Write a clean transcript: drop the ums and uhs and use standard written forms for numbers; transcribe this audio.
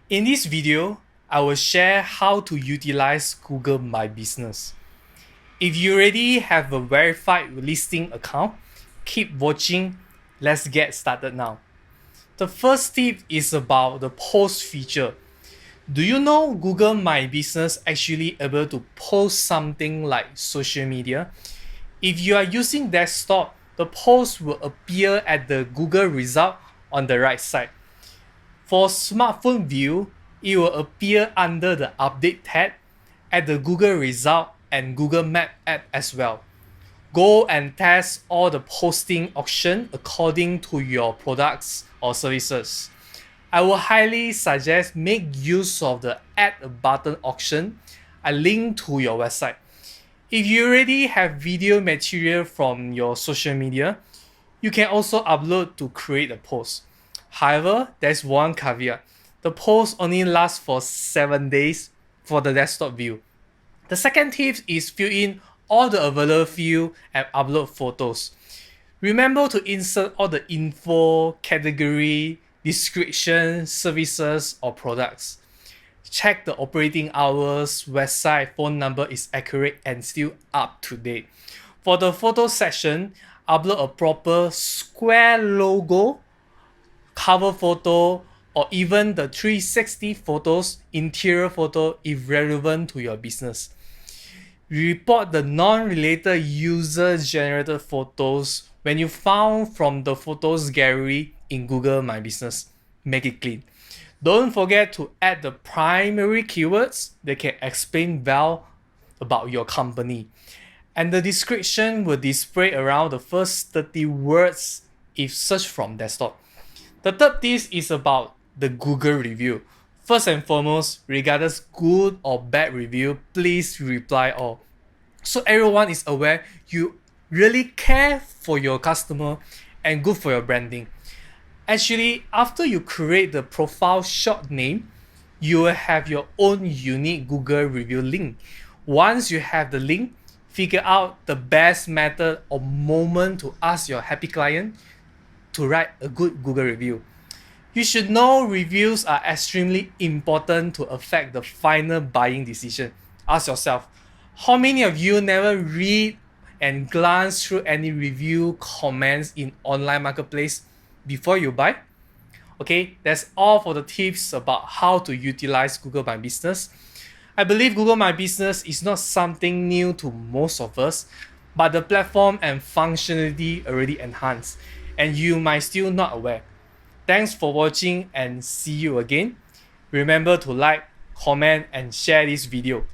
In this video, I will share how to utilize Google My Business. If you already have a verified listing account, keep watching. Let's get started now. The first tip is about the post feature. Do you know Google My Business actually able to post something like social media? If you are using desktop, the post will appear at the Google result on the right side. For smartphone view, it will appear under the update tab at the Google result and Google Map app as well. Go and test all the posting option according to your products or services. I will highly suggest make use of the add a button option. I link to your website. If you already have video material from your social media, you can also upload to create a post. However, there's one caveat. The post only lasts for 7 days for the desktop view. The second tip is fill in all the available field and upload photos. Remember to insert all the info, category, description, services, or products. Check the operating hours, website, phone number is accurate and still up to date. For the photo section, upload a proper square logo, cover photo, or even the 360 photos, interior photo if relevant to your business. Report the non-related user-generated photos when you found from the photos gallery in Google My Business. Make it clean. Don't forget to add the primary keywords that can explain well about your company. And the description will display around the first 30 words if searched from desktop. The third tip is about the Google review. First and foremost, regardless good or bad review, please reply all. So everyone is aware you really care for your customer and good for your branding. Actually, after you create the profile short name, you will have your own unique Google review link. Once you have the link, figure out the best method or moment to ask your happy client to write a good Google review. You should know reviews are extremely important to affect the final buying decision. Ask yourself, how many of you never read and glance through any review comments in online marketplace before you buy? Okay, that's all for the tips about how to utilize Google My Business. I believe Google My Business is not something new to most of us, but the platform and functionality already enhanced, and you might still not aware. Thanks for watching and see you again. Remember to like, comment, and share this video.